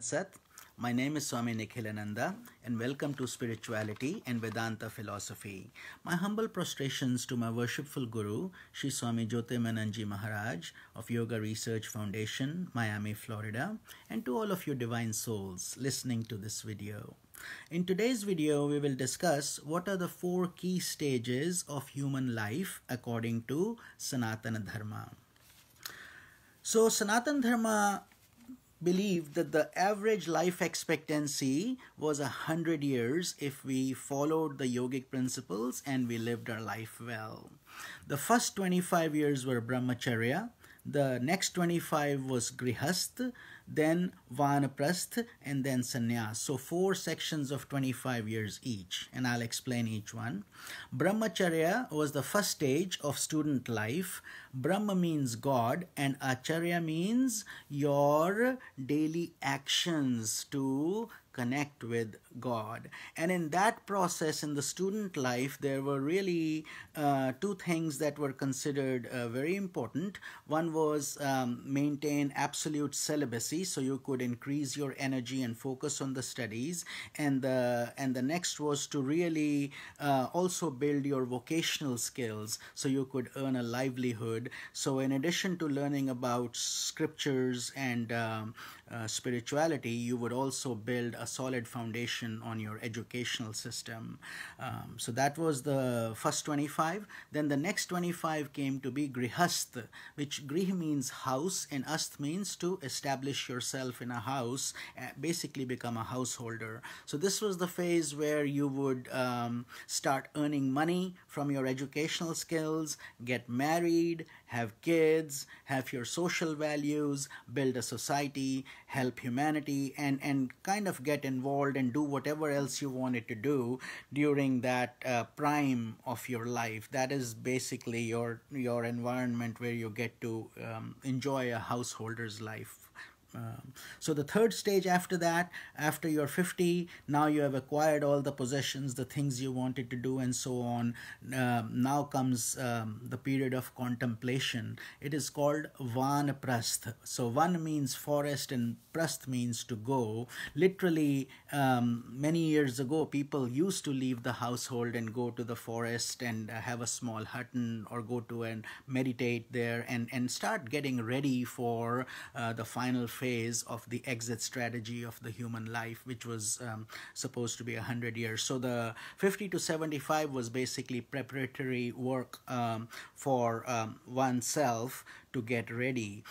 Sat. My name is Swami Nikhilananda and welcome to Spirituality and Vedanta Philosophy. My humble prostrations to my worshipful Guru, Sri Swami Jyotirmananji Maharaj of Yoga Research Foundation, Miami, Florida, and to all of you divine souls listening to this video. In today's video, we will discuss what are the four key stages of human life according to Sanatan Dharma. So, Sanatan Dharma believed that the average life expectancy was 100 years if we followed the yogic principles and we lived our life well. The first 25 years were Brahmacharya, the next 25 was Grihasth, then Vanaprastha, and then Sannyas. So 4 sections of 25 years each, and I'll explain each one. Brahmacharya was the first stage of student life. Brahma means God, and Acharya means your daily actions to connect with God. And in that process, in the student life, there were really two things that were considered very important. One was maintain absolute celibacy, so you could increase your energy and focus on the studies. And the next was to really also build your vocational skills, so you could earn a livelihood. So in addition to learning about scriptures and spirituality, you would also build a solid foundation on your educational system. So that was the first 25. Then the next 25 came to be Grihastha, which Grih means house and Asth means to establish yourself in a house, basically become a householder. So this was the phase where you would start earning money from your educational skills, get married, have kids, have your social values, build a society, help humanity, and kind of get involved and do whatever else you wanted to do during that prime of your life. That is basically your environment where you get to enjoy a householder's life. So the third stage after that, after you're 50, now you have acquired all the possessions, the things you wanted to do and so on. Now comes the period of contemplation. It is called Vanaprastha. So Van means forest and Prasth means to go. Literally, many years ago, people used to leave the household and go to the forest and have a small hut or go to and meditate there and start getting ready for the final phase of the exit strategy of the human life, which was supposed to be 100 years. So the 50 to 75 was basically preparatory work for oneself to get ready.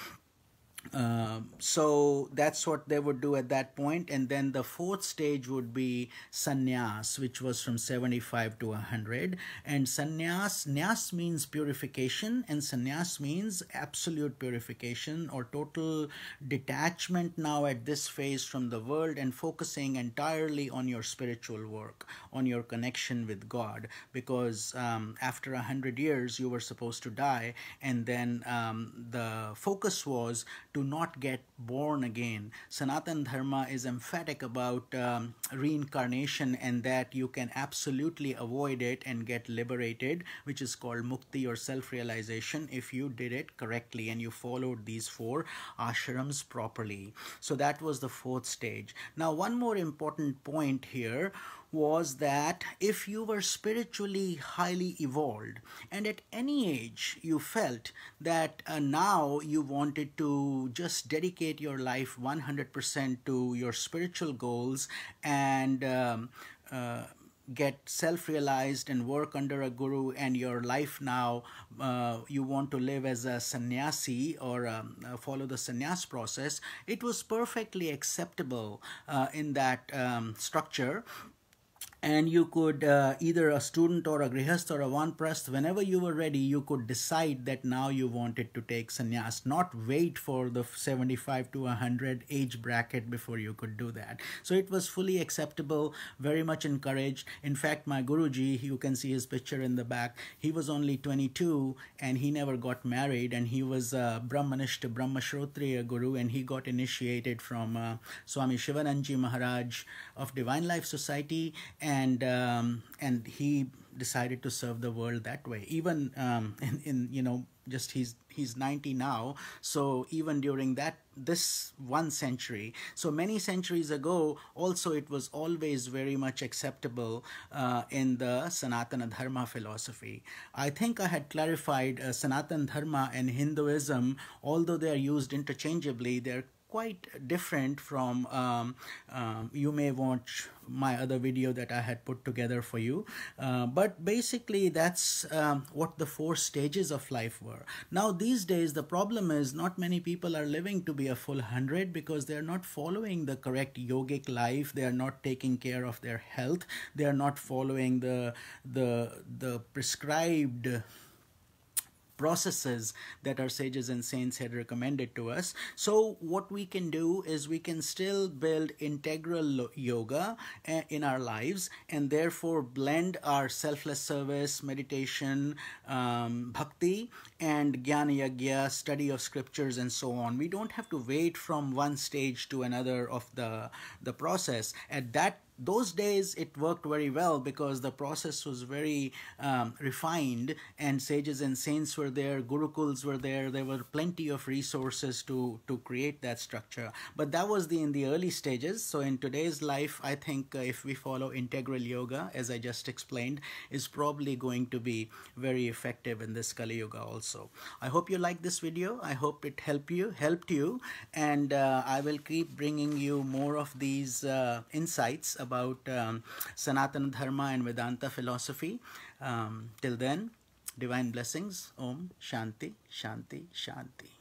So that's what they would do at that point. And then the fourth stage would be Sannyas, which was from 75 to 100. And Nyas means purification, and Sannyas means absolute purification or total detachment now at this phase from the world and focusing entirely on your spiritual work, on your connection with God. Because after 100 years, you were supposed to die, and then the focus was to not get born again. Sanatan Dharma is emphatic about reincarnation and that you can absolutely avoid it and get liberated, which is called mukti or self-realization if you did it correctly and you followed these 4 ashrams properly. So that was the fourth stage. Now, one more important point here was that if you were spiritually highly evolved and at any age you felt that now you wanted to just dedicate your life 100% to your spiritual goals and get self-realized and work under a guru, and your life now you want to live as a sannyasi or follow the sannyas process, it was perfectly acceptable in that structure. And you could either a student or a grihastha or a vanaprastha, whenever you were ready, you could decide that now you wanted to take sannyas, not wait for the 75 to 100 age bracket before you could do that. So it was fully acceptable, very much encouraged. In fact, my Guruji, you can see his picture in the back, he was only 22 and he never got married, and he was a Brahmanishta Brahmashrotriya Guru, and he got initiated from Swami Shivananji Maharaj of Divine Life Society. and he decided to serve the world that way. Even in just he's 90 now, so even during this 1 century, so many centuries ago, also it was always very much acceptable in the Sanatana Dharma philosophy. I think I had clarified Sanatan Dharma and Hinduism, although they are used interchangeably, they're quite different from, you may watch my other video that I had put together for you, but basically that's what the 4 stages of life were. Now these days the problem is not many people are living to be a full 100 because they are not following the correct yogic life, they are not taking care of their health, they are not following the prescribed processes that our sages and saints had recommended to us. So what we can do is we can still build integral yoga in our lives, and therefore blend our selfless service, meditation, bhakti, and jnana yagya, study of scriptures, and so on. We don't have to wait from one stage to another of the process. At those days it worked very well because the process was very refined, and sages and saints were there, gurukuls were there were plenty of resources to create that structure. But that was in the early stages. So in today's life, I think if we follow integral yoga, as I just explained, is probably going to be very effective in this Kali Yuga also. I hope you liked this video. I hope it helped you, and I will keep bringing you more of these insights about Sanatana Dharma and Vedanta philosophy. Till then, divine blessings. Om Shanti, Shanti, Shanti.